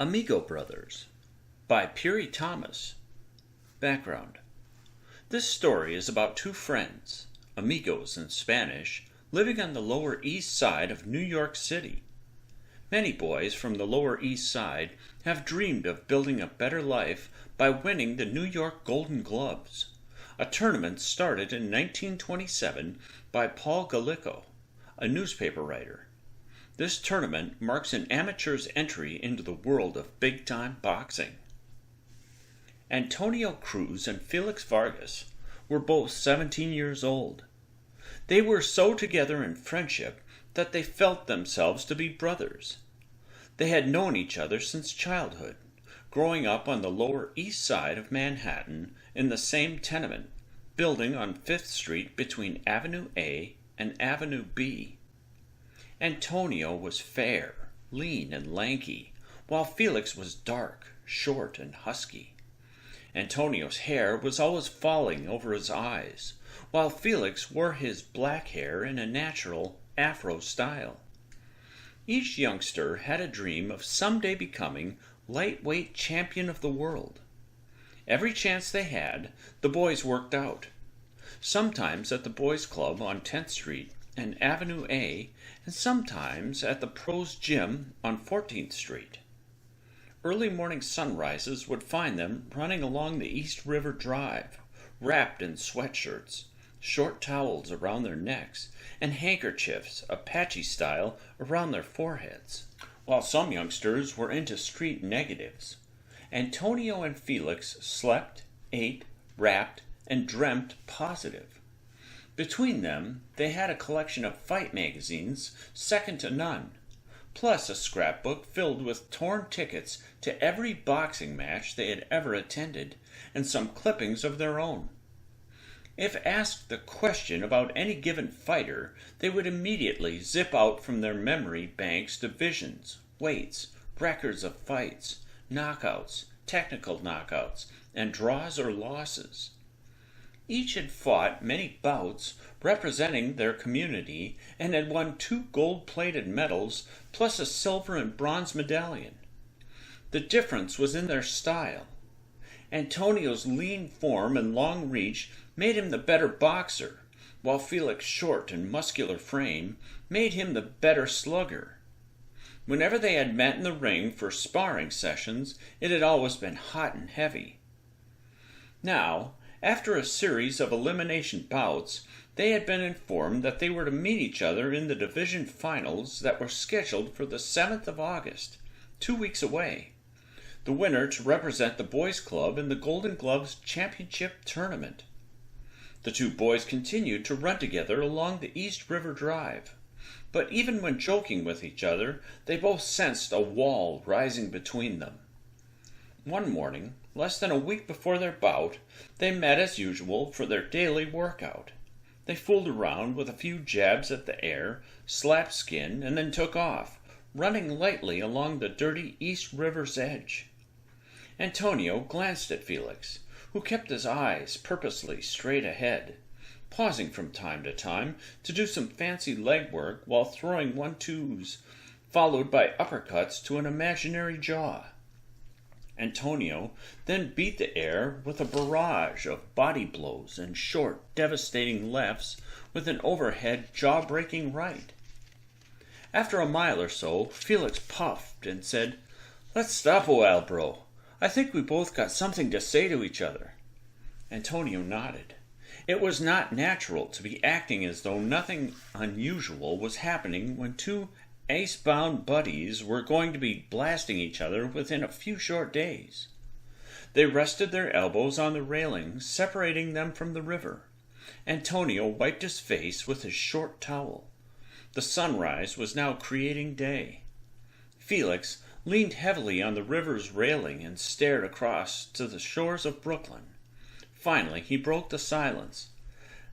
Amigo Brothers by Piri Thomas. Background. This story is about two friends, amigos in Spanish, living on the Lower East Side of New York City. Many boys from the Lower East Side have dreamed of building a better life by winning the New York Golden Gloves, a tournament started in 1927 by 𝘍𝘪𝘬𝘦, a newspaper writer. This tournament marks an amateur's entry into the world of big-time boxing. Antonio Cruz and Felix Vargas were both 17 years old. They were so together in friendship that they felt themselves to be brothers. They had known each other since childhood, growing up on the Lower East Side of Manhattan in the same tenement, building on 5th Street between Avenue A and Avenue B. Antonio was fair, lean, and lanky, while Felix was dark, short, and husky. Antonio's hair was always falling over his eyes, while Felix wore his black hair in a natural afro style. Each youngster had a dream of someday becoming lightweight champion of the world. Every chance they had, the boys worked out, sometimes at the boys' club on 10th Street and Avenue A, and sometimes at the Pros Gym on 14th Street. Early morning sunrises would find them running along the East River Drive, wrapped in sweatshirts, short towels around their necks, and handkerchiefs, Apache style, around their foreheads. While some youngsters were into street negatives, Antonio and Felix slept, ate, rapped, and dreamt positive. Between them, they had a collection of fight magazines second to none, plus a scrapbook filled with torn tickets to every boxing match they had ever attended, and some clippings of their own. If asked a question about any given fighter, they would immediately zip out from their memory banks divisions, weights, records of fights, knockouts, technical knockouts, and draws or losses. Each had fought many bouts representing their community and had won 2 gold-plated medals plus a silver and bronze medallion. The difference was in their style. Antonio's lean form and long reach made him the better boxer, while Felix's short and muscular frame made him the better slugger. Whenever they had met in the ring for sparring sessions, it had always been hot and heavy. Now, after a series of elimination bouts, they had been informed that they were to meet each other in the division finals that were scheduled for the 7th of August, 2 weeks away, the winner to represent the boys' club in the Golden Gloves Championship Tournament. The two boys continued to run together along the East River Drive, but even when joking with each other, they both sensed a wall rising between them. One morning, less than a week before their bout, they met as usual for their daily workout. They fooled around with a few jabs at the air, slapped skin, and then took off, running lightly along the dirty East River's edge. Antonio glanced at Felix, who kept his eyes purposely straight ahead, pausing from time to time to do some fancy leg work while throwing 1-2s, followed by uppercuts to an imaginary jaw. Antonio then beat the air with a barrage of body blows and short, devastating lefts with an overhead, jaw-breaking right. After a mile or so, Felix puffed and said, "Let's stop a while, bro. I think we both got something to say to each other." Antonio nodded. It was not natural to be acting as though nothing unusual was happening when two ace-bound buddies were going to be blasting each other within a few short days. They rested their elbows on the railings separating them from the river. Antonio wiped his face with his short towel. The sunrise was now creating day. Felix leaned heavily on the river's railing and stared across to the shores of Brooklyn. Finally, he broke the silence.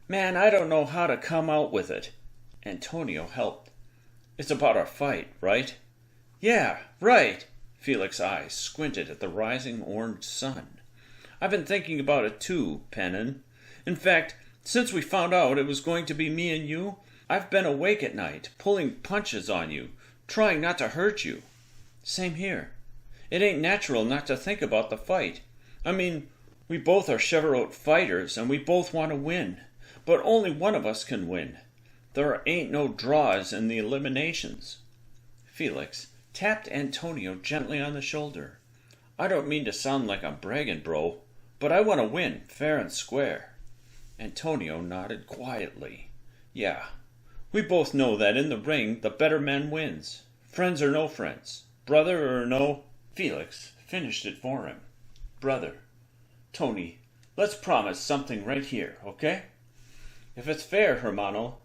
"Man, I don't know how to come out with it." Antonio helped. "It's about our fight, right?" "Yeah, right." Felix's eyes squinted at the rising orange sun. "I've been thinking about it too, Pennon. In fact, since we found out it was going to be me and you, I've been awake at night, pulling punches on you, trying not to hurt you." "Same here. It ain't natural not to think about the fight. I mean, we both are 𝘍𝘪𝘬𝘦 fighters, and we both want to win. But only one of us can win. There ain't no draws in the eliminations. Felix tapped Antonio gently on the shoulder. I don't mean to sound like I'm bragging, bro, but I want to win, fair and square. Antonio nodded quietly. Yeah, we both know that in the ring the better man wins. Friends or no friends, brother or no. Felix finished it for him. Brother. Tony, let's promise something right here, okay? If it's fair, hermano,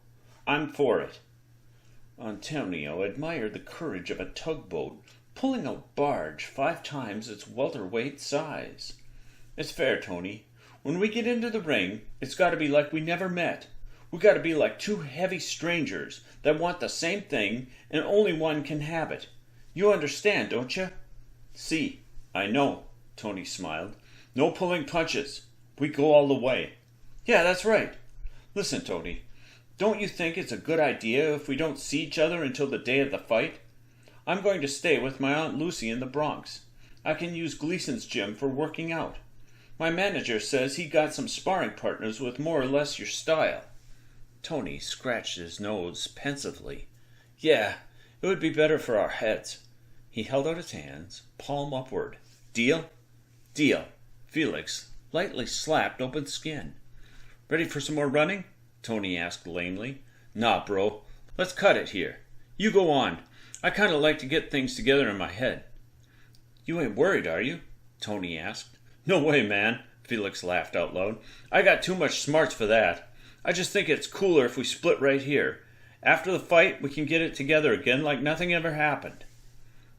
I'm for it. Antonio admired the courage of a tugboat pulling a barge 5 times its welterweight size. It's fair, Tony. When we get into the ring, it's got to be like we never met. We got to be like 2 heavy strangers that want the same thing and only one can have it. You understand, don't you? See, I know, Tony smiled. No pulling punches. We go all the way. Yeah, that's right. Listen, Tony, don't you think it's a good idea if we don't see each other until the day of the fight? I'm going to stay with my Aunt Lucy in the Bronx. I can use Gleason's gym for working out. My manager says he got some sparring partners with more or less your style. Tony scratched his nose pensively. Yeah, it would be better for our heads. He held out his hands, palm upward. Deal? Deal. Felix lightly slapped open skin. Ready for some more running? Tony asked lamely. Nah, bro. Let's cut it here. You go on. I kind of like to get things together in my head. You ain't worried, are you? Tony asked. No way, man. Felix laughed out loud. I got too much smarts for that. I just think it's cooler if we split right here. After the fight, we can get it together again like nothing ever happened.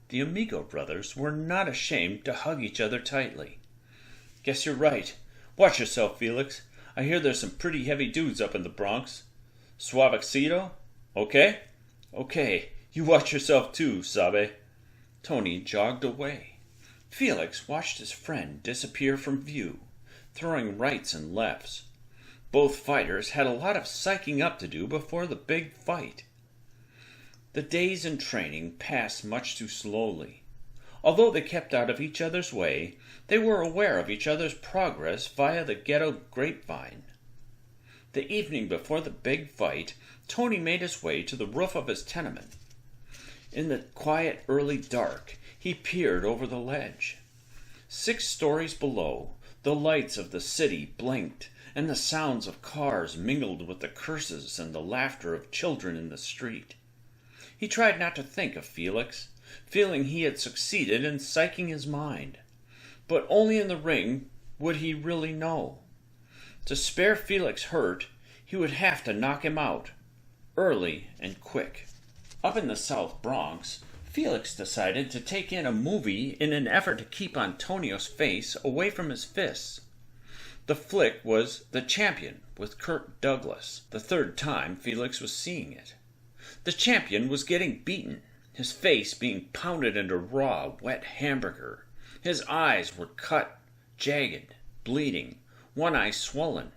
The Amigo brothers were not ashamed to hug each other tightly. Guess you're right. Watch yourself, Felix. I hear there's some pretty heavy dudes up in the Bronx. Suavecito? Okay? Okay. You watch yourself too, 𝘍𝘬𝘬𝘦. Tony jogged away. Felix watched his friend disappear from view, throwing rights and lefts. Both fighters had a lot of psyching up to do before the big fight. The days in training passed much too slowly. Although they kept out of each other's way, they were aware of each other's progress via the ghetto grapevine. The evening before the big fight, Tony made his way to the roof of his tenement. In the quiet early dark, he peered over the ledge. 6 stories below, the lights of the city blinked, and the sounds of cars mingled with the curses and the laughter of children in the street. He tried not to think of Felix, feeling he had succeeded in psyching his mind. But only in the ring would he really know. To spare Felix hurt, he would have to knock him out, early and quick. Up in the South Bronx, Felix decided to take in a movie in an effort to keep Antonio's face away from his fists. The flick was The Champion with Kirk Douglas, the 3rd time Felix was seeing it. The champion was getting beaten, his face being pounded into raw, wet hamburger. His eyes were cut, jagged, bleeding, one eye swollen,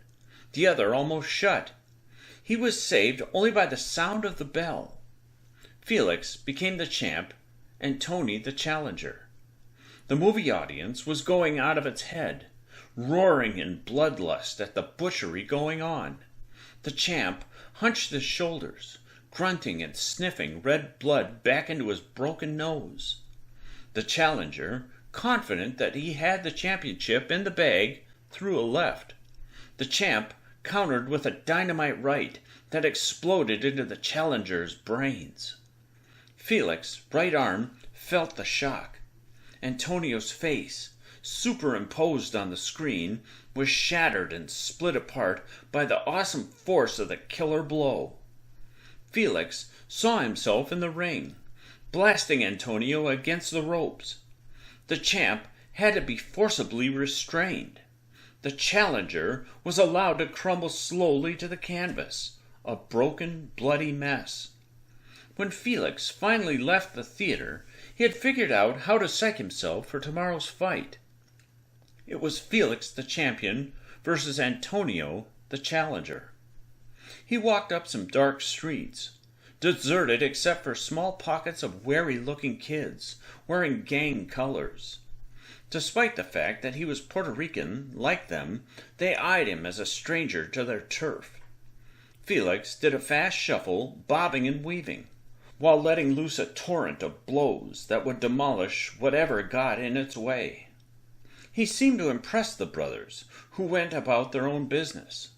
the other almost shut. He was saved only by the sound of the bell. Felix became the champ, and Tony the challenger. The movie audience was going out of its head, roaring in bloodlust at the butchery going on. The champ hunched his shoulders, grunting and sniffing red blood back into his broken nose. The challenger, confident that he had the championship in the bag, threw a left. The champ countered with a dynamite right that exploded into the challenger's brains. Felix's right arm felt the shock. Antonio's face, superimposed on the screen, was shattered and split apart by the awesome force of the killer blow. Felix saw himself in the ring, blasting Antonio against the ropes. The champ had to be forcibly restrained. The challenger was allowed to crumble slowly to the canvas, a broken, bloody mess. When Felix finally left the theater, he had figured out how to psych himself for tomorrow's fight. It was Felix the champion versus Antonio the challenger. He walked up some dark streets. deserted except for small pockets of wary-looking kids wearing gang colors. Despite the fact that he was Puerto Rican, like them, they eyed him as a stranger to their turf. Felix did a fast shuffle, bobbing and weaving, while letting loose a torrent of blows that would demolish whatever got in its way. He seemed to impress the brothers, who went about their own business.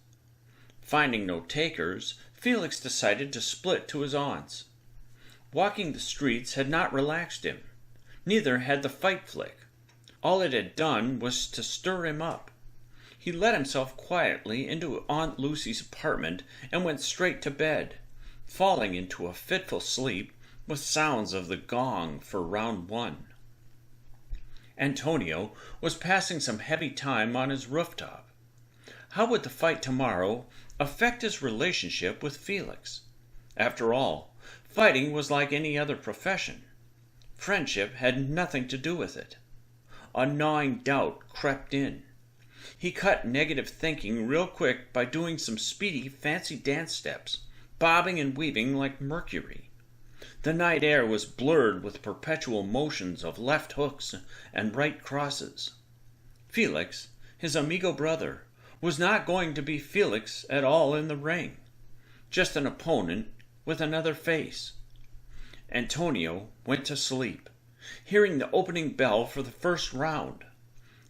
Finding no takers, Felix decided to split to his aunts. Walking the streets had not relaxed him. Neither had the fight flick. All it had done was to stir him up. He let himself quietly into Aunt Lucy's apartment and went straight to bed, falling into a fitful sleep with sounds of the gong for round one. Antonio was passing some heavy time on his rooftop. How would the fight tomorrow affect his relationship with Felix? After all, fighting was like any other profession. Friendship had nothing to do with it. A gnawing doubt crept in. He cut negative thinking real quick by doing some speedy fancy dance steps, bobbing and weaving like Mercury. The night air was blurred with perpetual motions of left hooks and right crosses. Felix, his amigo brother, was not going to be Felix at all in the ring, just an opponent with another face. Antonio went to sleep, hearing the opening bell for the first round.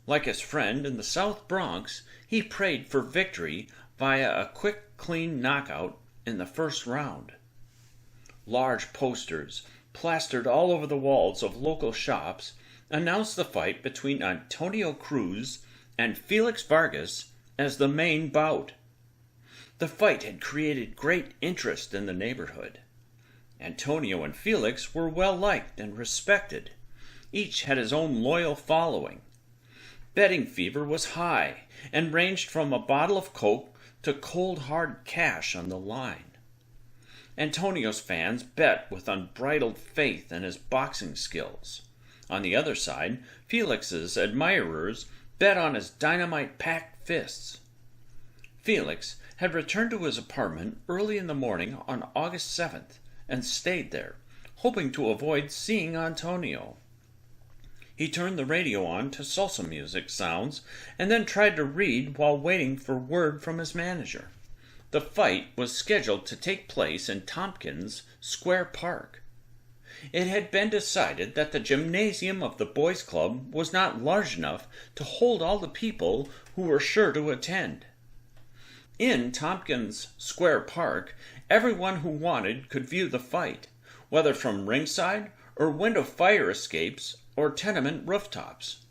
Like his friend in the South Bronx, he prayed for victory via a quick, clean knockout in the first round. Large posters, plastered all over the walls of local shops, announced the fight between Antonio Cruz and Felix Vargas as the main bout. The fight had created great interest in the neighborhood. Antonio and Felix were well liked and respected. Each had his own loyal following. Betting fever was high and ranged from a bottle of Coke to cold hard cash on the line. Antonio's fans bet with unbridled faith in his boxing skills. On the other side, Felix's admirers bet on his dynamite-packed fists. Felix had returned to his apartment early in the morning on August 7th and stayed there, hoping to avoid seeing Antonio. He turned the radio on to salsa music sounds and then tried to read while waiting for word from his manager. The fight was scheduled to take place in Tompkins Square Park. It had been decided that the gymnasium of the boys' club was not large enough to hold all the people who were sure to attend. In Tompkins Square Park, everyone who wanted could view the fight, whether from ringside or window fire escapes or tenement rooftops.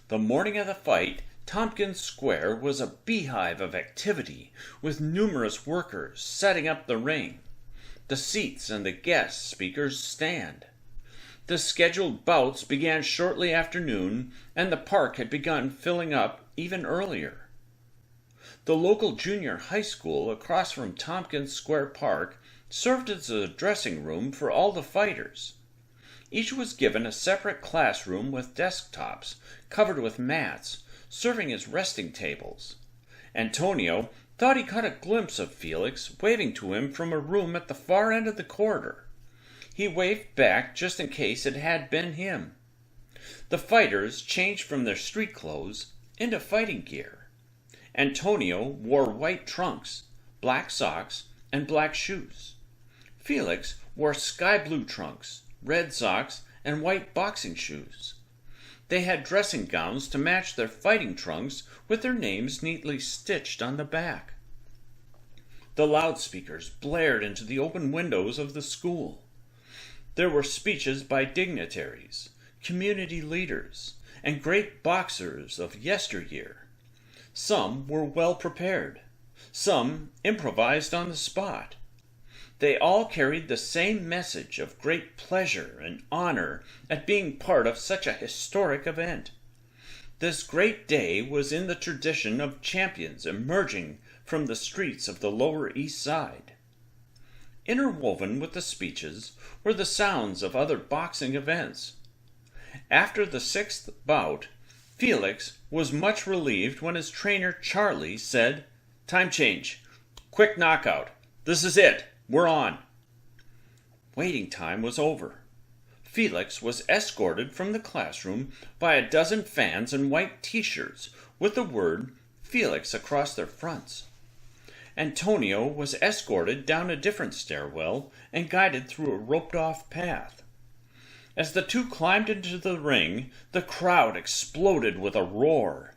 The morning of the fight, Tompkins Square was a beehive of activity, with numerous workers setting up the ring, the seats and the guest speakers stand. The scheduled bouts began shortly after noon, and the park had begun filling up even earlier. The local junior high school across from Tompkins Square Park served as a dressing room for all the fighters. Each was given a separate classroom with desktops covered with mats, serving as resting tables. Antonio thought he caught a glimpse of Felix waving to him from a room at the far end of the corridor. He waved back just in case it had been him. The fighters changed from their street clothes into fighting gear. Antonio wore white trunks, black socks, and black shoes. Felix wore sky blue trunks, red socks, and white boxing shoes. They had dressing gowns to match their fighting trunks with their names neatly stitched on the back. The loudspeakers blared into the open windows of the school. There were speeches by dignitaries, community leaders, and great boxers of yesteryear. Some were well prepared. Some improvised on the spot. They all carried the same message of great pleasure and honor at being part of such a historic event. This great day was in the tradition of champions emerging from the streets of the Lower East Side. Interwoven with the speeches were the sounds of other boxing events. After the sixth bout, Felix was much relieved when his trainer Charlie said, "Time change. Quick knockout. This is it. We're on." Waiting time was over. Felix was escorted from the classroom by a dozen fans in white t-shirts with the word Felix across their fronts. Antonio was escorted down a different stairwell and guided through a roped-off path. As the two climbed into the ring, the crowd exploded with a roar.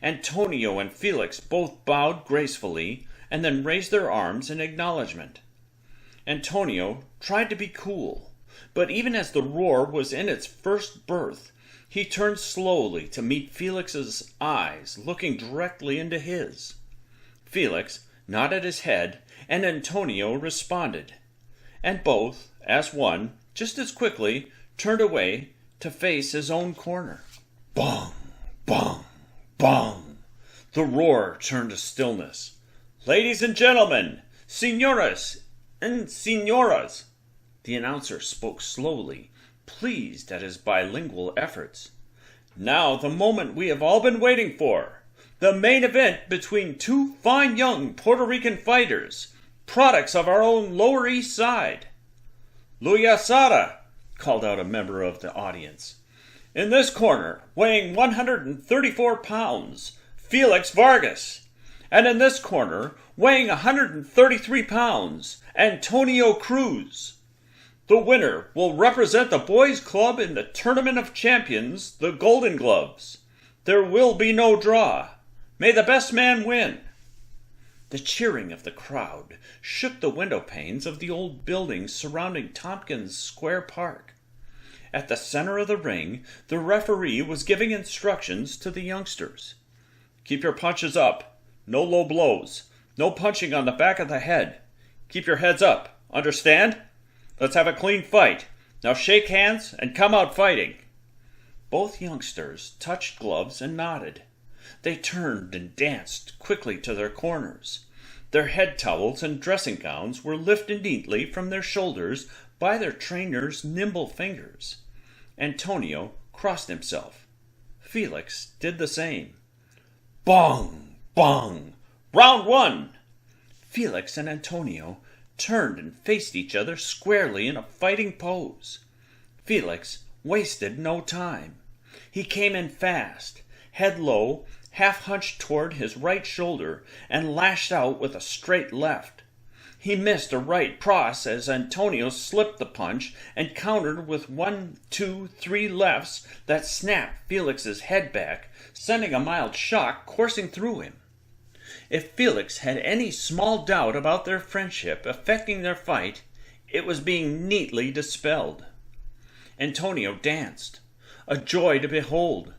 Antonio and Felix both bowed gracefully and then raised their arms in acknowledgement. Antonio tried to be cool, but even as the roar was in its first birth, he turned slowly to meet Felix's eyes looking directly into his. Felix nodded his head, and Antonio responded, and both, as one, just as quickly, turned away to face his own corner. Bong! Bong! Bong! The roar turned to stillness. "Ladies and gentlemen, señoras and señoras," the announcer spoke slowly, pleased at his bilingual efforts. "Now the moment we have all been waiting for. The main event between two fine young Puerto Rican fighters, products of our own Lower East Side." "Louis-Asada," called out a member of the audience. "In this corner, weighing 134 pounds, Felix Vargas. And in this corner, weighing 133 pounds, Antonio Cruz. The winner will represent the boys' club in the Tournament of Champions, the Golden Gloves. There will be no draw. May the best man win." The cheering of the crowd shook the window panes of the old buildings surrounding Tompkins Square Park. At the center of the ring, the referee was giving instructions to the youngsters. "Keep your punches up. No low blows. No punching on the back of the head. Keep your heads up. Understand? Let's have a clean fight. Now shake hands and come out fighting." Both youngsters touched gloves and nodded. They turned and danced quickly to their corners. Their head towels and dressing gowns were lifted neatly from their shoulders by their trainers' nimble fingers. Antonio crossed himself. Felix did the same. Bong! Bong! Round one! Felix and Antonio turned and faced each other squarely in a fighting pose. Felix wasted no time. He came in fast, head low, half hunched toward his right shoulder, and lashed out with a straight left. He missed a right cross as Antonio slipped the punch and countered with 1, 2, 3 lefts that snapped Felix's head back, sending a mild shock coursing through him. If Felix had any small doubt about their friendship affecting their fight, it was being neatly dispelled. Antonio danced, a joy to behold.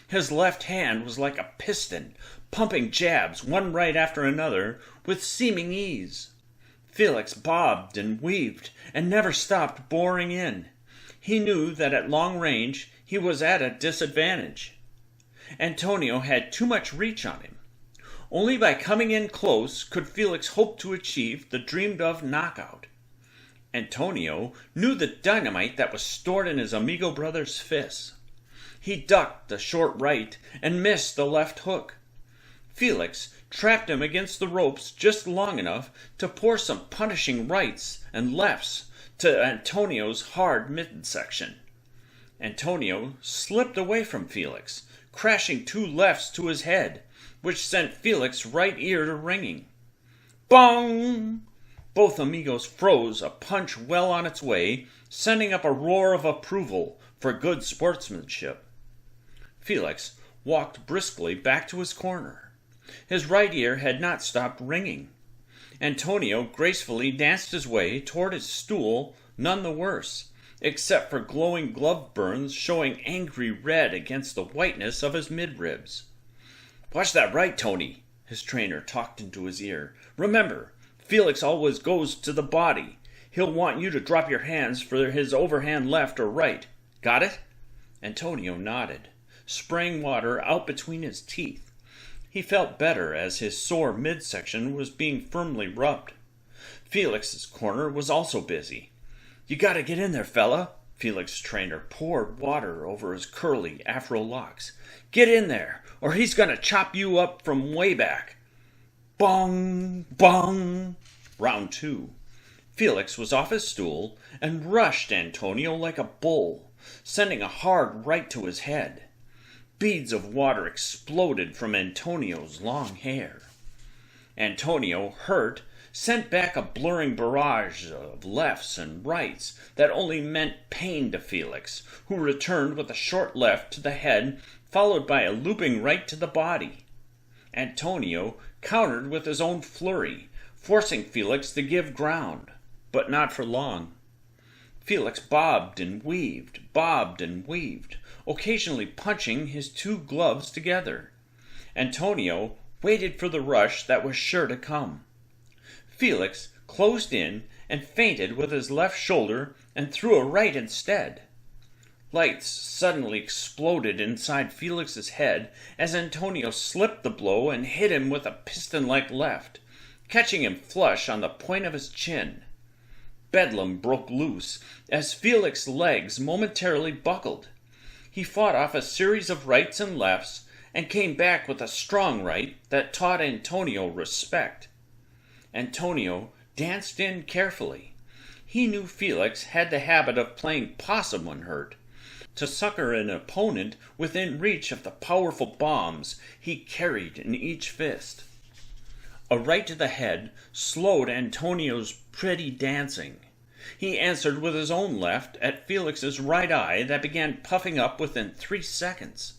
His left hand was like a piston, pumping jabs one right after another with seeming ease. Felix bobbed and weaved and never stopped boring in. He knew that at long range he was at a disadvantage. Antonio had too much reach on him. Only by coming in close could Felix hope to achieve the dreamed-of knockout. Antonio knew the dynamite that was stored in his Amigo Brothers' fists. He ducked the short right and missed the left hook. Felix trapped him against the ropes just long enough to pour some punishing rights and lefts to Antonio's hard midsection. Antonio slipped away from Felix, crashing 2 lefts to his head, which sent Felix's right ear to ringing. Bong! Both amigos froze a punch well on its way, sending up a roar of approval for good sportsmanship. Felix walked briskly back to his corner. His right ear had not stopped ringing. Antonio gracefully danced his way toward his stool, none the worse, except for glowing glove burns showing angry red against the whiteness of his midribs. "Watch that right, Tony," his trainer talked into his ear. "Remember, Felix always goes to the body. He'll want you to drop your hands for his overhand left or right. Got it?" Antonio nodded, spraying water out between his teeth. He felt better as his sore midsection was being firmly rubbed. Felix's corner was also busy. "You gotta get in there, fella." Felix's trainer poured water over his curly afro locks. "Get in there, or he's gonna chop you up from way back." Bong! Bong! Round 2. Felix was off his stool and rushed Antonio like a bull, sending a hard right to his head. Beads of water exploded from Antonio's long hair. Antonio, hurt, sent back a blurring barrage of lefts and rights that only meant pain to Felix, who returned with a short left to the head, followed by a looping right to the body. Antonio countered with his own flurry, forcing Felix to give ground, but not for long. Felix bobbed and weaved, occasionally punching his two gloves together. Antonio waited for the rush that was sure to come. Felix closed in and feinted with his left shoulder and threw a right instead. Lights suddenly exploded inside Felix's head as Antonio slipped the blow and hit him with a piston-like left, catching him flush on the point of his chin. Bedlam broke loose as Felix's legs momentarily buckled. He fought off a series of rights and lefts and came back with a strong right that taught Antonio respect. Antonio danced in carefully. He knew Felix had the habit of playing possum when hurt, to succor an opponent within reach of the powerful bombs he carried in each fist. A right to the head slowed Antonio's pretty dancing. He answered with his own left at Felix's right eye that began puffing up within 3 seconds.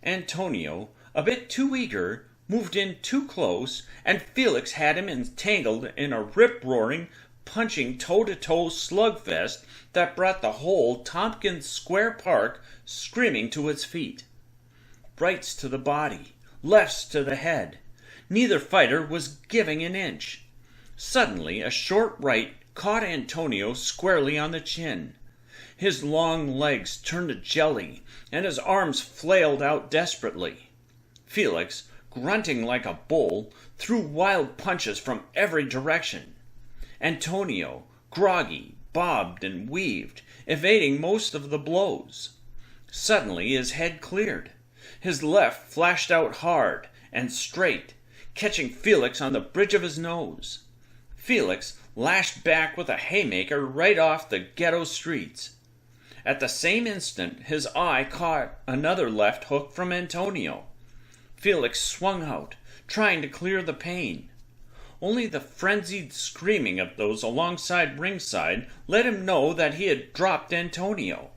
Antonio, a bit too eager, moved in too close, and Felix had him entangled in a rip-roaring, punching toe-to-toe slugfest that brought the whole Tompkins Square Park screaming to its feet. Rights to the body, lefts to the head. Neither fighter was giving an inch. Suddenly, a short right caught Antonio squarely on the chin. His long legs turned to jelly, and his arms flailed out desperately. Felix, grunting like a bull, threw wild punches from every direction. Antonio, groggy, bobbed and weaved, evading most of the blows. Suddenly his head cleared. His left flashed out hard and straight, catching Felix on the bridge of his nose. Felix lashed back with a haymaker right off the ghetto streets. At the same instant, his eye caught another left hook from Antonio. Felix swung out, trying to clear the pain. Only the frenzied screaming of those alongside ringside let him know that he had dropped Antonio.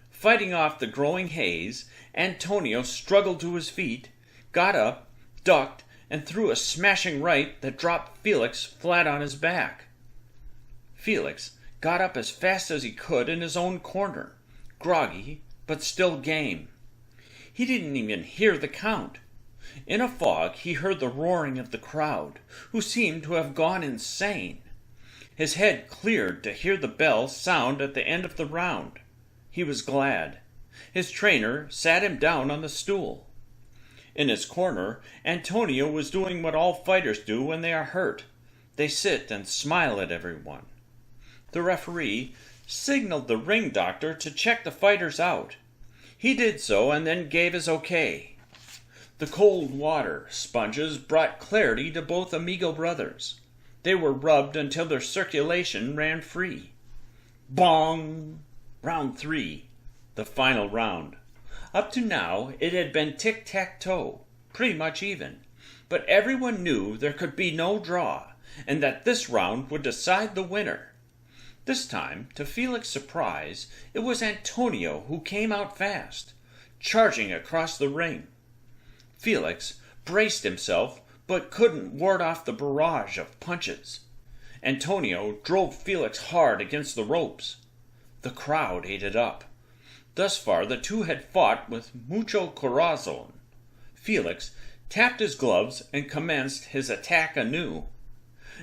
Fighting off the growing haze, Antonio struggled to his feet, got up, ducked, and threw a smashing right that dropped Felix flat on his back. Felix got up as fast as he could in his own corner, groggy, but still game. He didn't even hear the count. In a fog, he heard the roaring of the crowd, who seemed to have gone insane. His head cleared to hear the bell sound at the end of the round. He was glad. His trainer sat him down on the stool. In his corner, Antonio was doing what all fighters do when they are hurt. They sit and smile at everyone. The referee signaled the ring doctor to check the fighters out. He did so and then gave his okay. The cold water sponges brought clarity to both Amigo Brothers. They were rubbed until their circulation ran free. Bong! Round 3, the final round. Up to now, it had been tic-tac-toe, pretty much even, but everyone knew there could be no draw, and that this round would decide the winner. This time, to Felix's surprise, it was Antonio who came out fast, charging across the ring. Felix braced himself, but couldn't ward off the barrage of punches. Antonio drove Felix hard against the ropes. The crowd ate it up. Thus far, the two had fought with mucho corazon. Felix tapped his gloves and commenced his attack anew.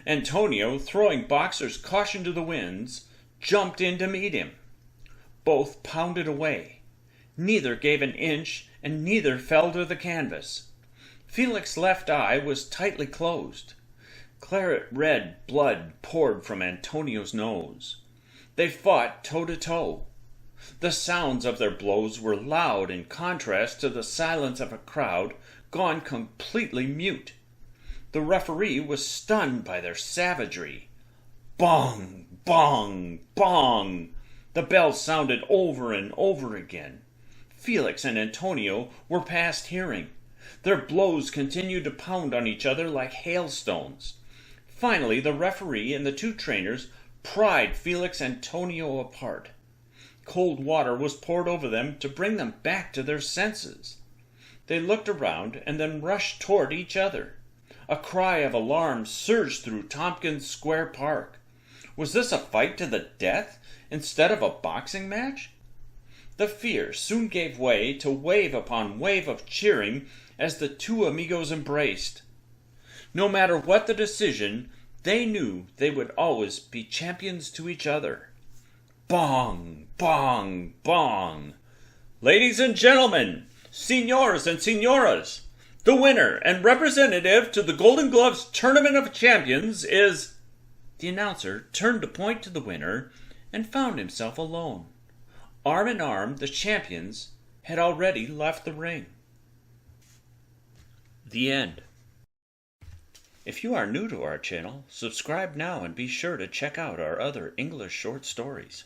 Antonio, throwing boxer's caution to the winds, jumped in to meet him. Both pounded away. Neither gave an inch, and neither fell to the canvas. Felix's left eye was tightly closed. Claret-red blood poured from Antonio's nose. They fought toe-to-toe. The sounds of their blows were loud in contrast to the silence of a crowd gone completely mute. The referee was stunned by their savagery. Bong, bong, bong! The bells sounded over and over again. Felix and Antonio were past hearing. Their blows continued to pound on each other like hailstones. Finally, the referee and the two trainers pried Felix and Antonio apart. Cold water was poured over them to bring them back to their senses. They looked around and then rushed toward each other. A cry of alarm surged through Tompkins Square Park. Was this a fight to the death instead of a boxing match? The fear soon gave way to wave upon wave of cheering as the two amigos embraced. No matter what the decision, they knew they would always be champions to each other. Bong, bong, bong! Ladies and gentlemen, senors and senoras, the winner and representative to the Golden Gloves Tournament of Champions is... The announcer turned to point to the winner and found himself alone. Arm in arm, the champions had already left the ring. The end. If you are new to our channel, subscribe now and be sure to check out our other English short stories.